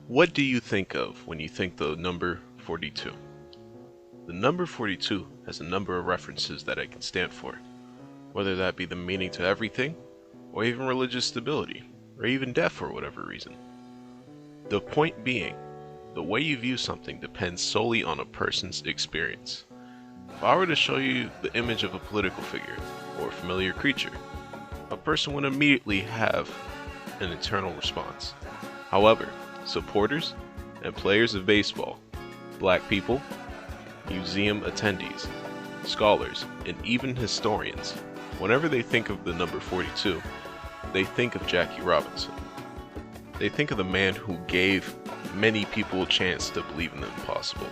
What do you think of when you think the number 42? The number 42 has a number of references that it can stand for, whether that be the meaning to everything, or even religious stability, or even death for whatever reason. The point being, the way you view something depends solely on a person's experience. If I were to show you the image of a political figure, or a familiar creature, a person would immediately have an internal response. However, supporters and players of baseball, black people, museum attendees, scholars, and even historians, whenever they think of the number 42, they think of Jackie Robinson. They think of the man who gave many people a chance to believe in the impossible.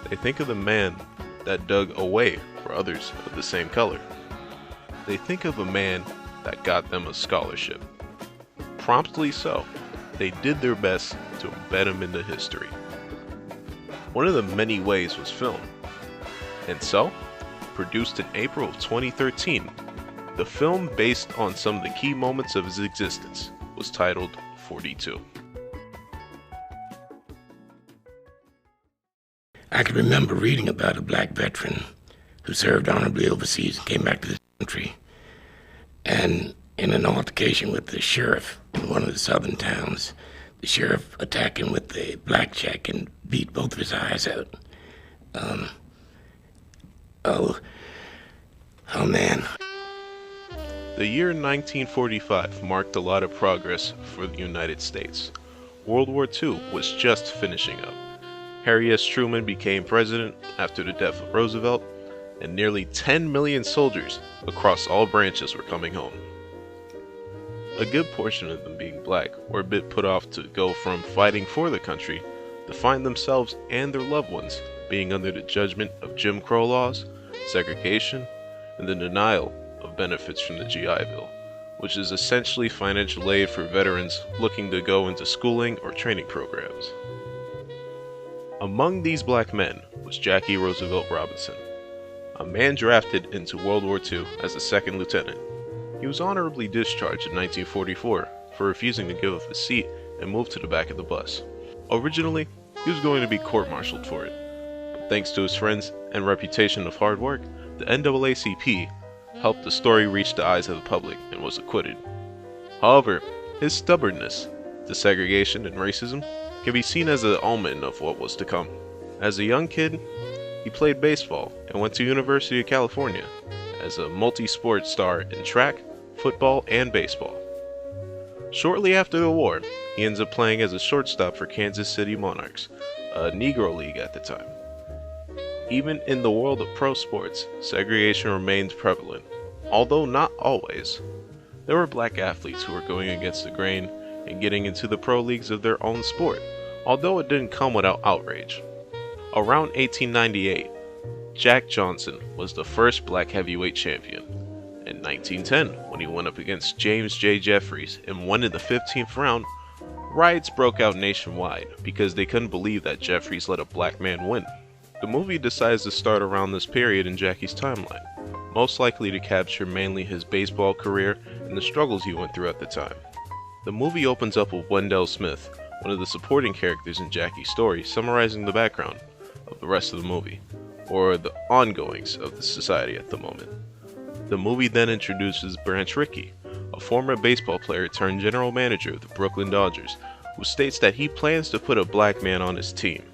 They think of the man that dug a way for others of the same color. They think of a man that got them a scholarship. Promptly so, they did their best to embed him into history. One of the many ways was film. And so, produced in April of 2013, the film based on some of the key moments of his existence was titled 42. I can remember reading about a black veteran who served honorably overseas and came back to the country. And in an altercation with the sheriff in one of the southern towns, the sheriff attacked him with a blackjack and beat both of his eyes out. Oh man. The year 1945 marked a lot of progress for the United States. World War II was just finishing up. Harry S. Truman became president after the death of Roosevelt, and nearly 10 million soldiers across all branches were coming home. A good portion of them, being black, were a bit put off to go from fighting for the country to find themselves and their loved ones being under the judgment of Jim Crow laws, segregation, and the denial of benefits from the GI Bill, which is essentially financial aid for veterans looking to go into schooling or training programs. Among these black men was Jackie Roosevelt Robinson, a man drafted into World War II as a second lieutenant. He was honorably discharged in 1944 for refusing to give up his seat and move to the back of the bus. Originally, he was going to be court-martialed for it, but thanks to his friends and reputation of hard work, the NAACP helped the story reach the eyes of the public and was acquitted. However, his stubbornness to segregation and racism can be seen as an omen of what was to come. As a young kid, he played baseball and went to University of California as a multi-sport star in track, football, and baseball. Shortly after the war, he ends up playing as a shortstop for Kansas City Monarchs, a Negro league at the time. Even in the world of pro sports, segregation remains prevalent, although not always. There were black athletes who were going against the grain and getting into the pro leagues of their own sport, although it didn't come without outrage. Around 1898, Jack Johnson was the first black heavyweight champion. In 1910, when he went up against James J. Jeffries and won in the 15th round, riots broke out nationwide because they couldn't believe that Jeffries let a black man win. The movie decides to start around this period in Jackie's timeline, most likely to capture mainly his baseball career and the struggles he went through at the time. The movie opens up with Wendell Smith, one of the supporting characters in Jackie's story, summarizing the background of the rest of the movie, or the ongoings of the society at the moment. The movie then introduces Branch Rickey, a former baseball player turned general manager of the Brooklyn Dodgers, who states that he plans to put a black man on his team.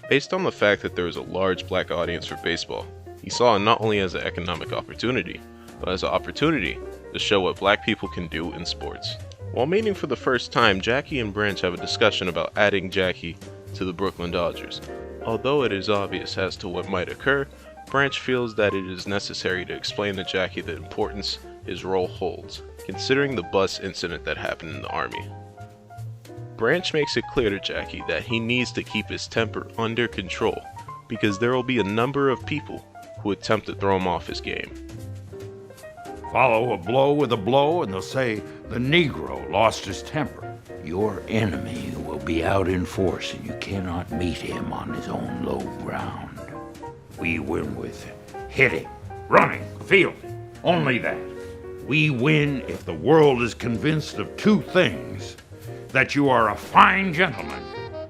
Based on the fact that there was a large black audience for baseball, he saw it not only as an economic opportunity, but as an opportunity to show what black people can do in sports. While meeting for the first time, Jackie and Branch have a discussion about adding Jackie to the Brooklyn Dodgers. Although it is obvious as to what might occur, Branch feels that it is necessary to explain to Jackie the importance his role holds, considering the bus incident that happened in the Army. Branch makes it clear to Jackie that he needs to keep his temper under control because there will be a number of people who attempt to throw him off his game. Follow a blow with a blow and they'll say the Negro lost his temper. Your enemy will be out in force and you cannot meet him on his own low ground. We win with hitting, running, fielding, only that. We win if the world is convinced of two things: that you are a fine gentleman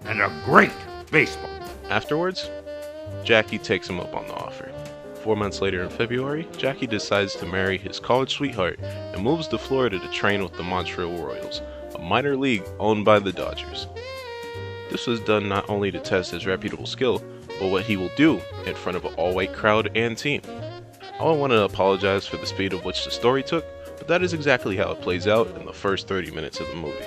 and a great baseball. Afterwards, Jackie takes him up on the offer. 4 months later in February, Jackie decides to marry his college sweetheart and moves to Florida to train with the Montreal Royals, a minor league owned by the Dodgers. This was done not only to test his reputable skill, but what he will do in front of an all-white crowd and team. I don't want to apologize for the speed of which the story took, but that is exactly how it plays out in the first 30 minutes of the movie.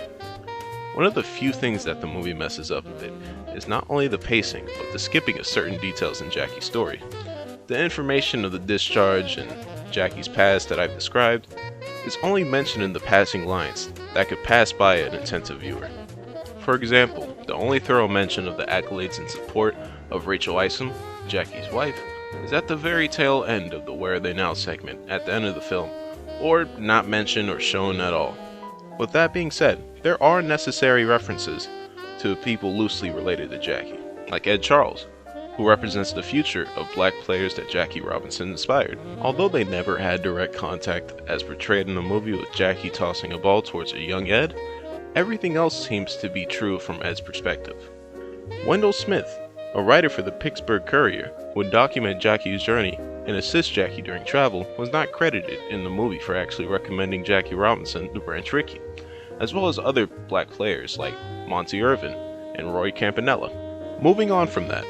One of the few things that the movie messes up a bit is not only the pacing, but the skipping of certain details in Jackie's story. The information of the discharge and Jackie's past that I've described is only mentioned in the passing lines that could pass by an attentive viewer. For example, the only thorough mention of the accolades and support of Rachel Isom, Jackie's wife, is at the very tail end of the Where Are They Now segment at the end of the film, or not mentioned or shown at all. With that being said, there are necessary references to people loosely related to Jackie, like Ed Charles, who represents the future of black players that Jackie Robinson inspired. Although they never had direct contact as portrayed in the movie with Jackie tossing a ball towards a young Ed, everything else seems to be true from Ed's perspective. Wendell Smith, a writer for the Pittsburgh Courier, who would document Jackie's journey and assist Jackie during travel, was not credited in the movie for actually recommending Jackie Robinson to Branch Rickey, as well as other black players like Monty Irvin and Roy Campanella. Moving on from that,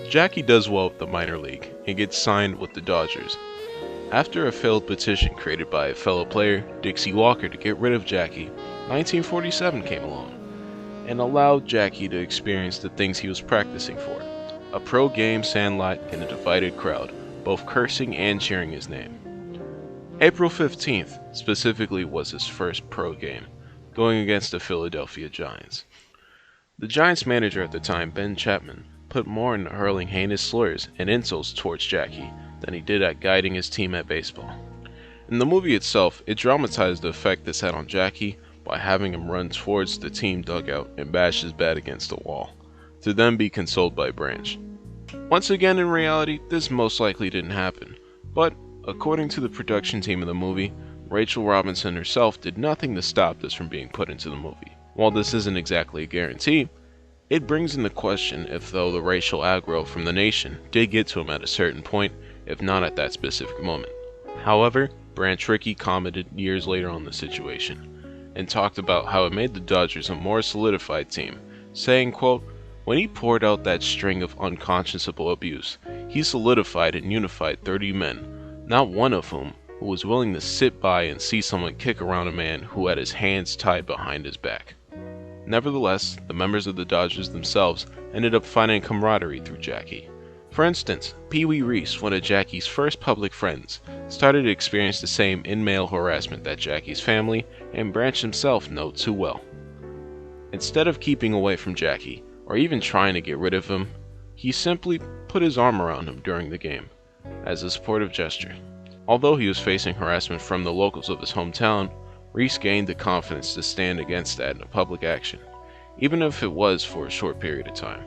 Jackie does well with the minor league and gets signed with the Dodgers. After a failed petition created by a fellow player, Dixie Walker, to get rid of Jackie, 1947 came along and allowed Jackie to experience the things he was practicing for: a pro game sandlot and a divided crowd, both cursing and cheering his name. April 15th specifically was his first pro game, going against the Philadelphia Giants. The Giants manager at the time, Ben Chapman, put more into hurling heinous slurs and insults towards Jackie than he did at guiding his team at baseball. In the movie itself, it dramatized the effect this had on Jackie by having him run towards the team dugout and bash his bat against the wall, to then be consoled by Branch. Once again, in reality, this most likely didn't happen, but according to the production team of the movie, Rachel Robinson herself did nothing to stop this from being put into the movie. While this isn't exactly a guarantee, it brings into question if though the racial aggro from the nation did get to him at a certain point, if not at that specific moment. However, Branch Rickey commented years later on the situation, and talked about how it made the Dodgers a more solidified team, saying, quote, "When he poured out that string of unconscionable abuse, he solidified and unified 30 men, not one of whom who was willing to sit by and see someone kick around a man who had his hands tied behind his back." Nevertheless, the members of the Dodgers themselves ended up finding camaraderie through Jackie. For instance, Pee Wee Reese, one of Jackie's first public friends, started to experience the same in-mail harassment that Jackie's family and Branch himself know too well. Instead of keeping away from Jackie, or even trying to get rid of him, he simply put his arm around him during the game, as a supportive gesture. Although he was facing harassment from the locals of his hometown, Reese gained the confidence to stand against that in a public action, even if it was for a short period of time.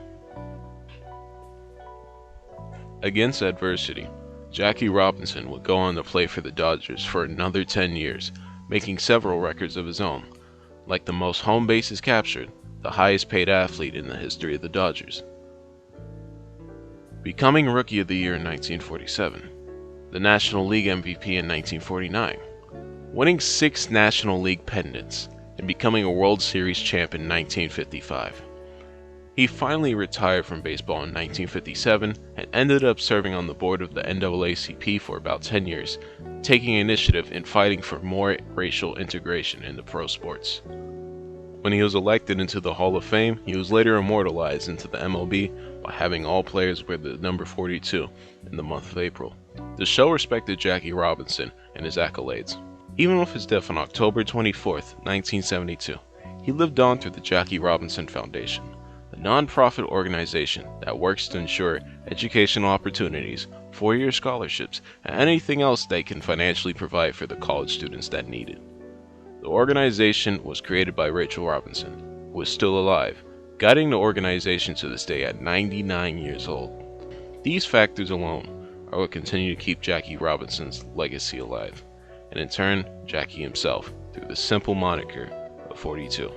Against adversity, Jackie Robinson would go on to play for the Dodgers for another 10 years, making several records of his own, like the most home bases captured, the highest paid athlete in the history of the Dodgers. Becoming Rookie of the Year in 1947, the National League MVP in 1949, winning 6 National League pennants, and becoming a World Series champ in 1955. He finally retired from baseball in 1957 and ended up serving on the board of the NAACP for about 10 years, taking initiative in fighting for more racial integration into pro sports. When he was elected into the Hall of Fame, he was later immortalized into the MLB by having all players wear the number 42 in the month of April. The show respected Jackie Robinson and his accolades. Even with his death on October 24, 1972, he lived on through the Jackie Robinson Foundation, a non-profit organization that works to ensure educational opportunities, four-year scholarships, and anything else they can financially provide for the college students that need it. The organization was created by Rachel Robinson, who is still alive, guiding the organization to this day at 99 years old. These factors alone are what continue to keep Jackie Robinson's legacy alive, and in turn, Jackie himself, through the simple moniker of 42.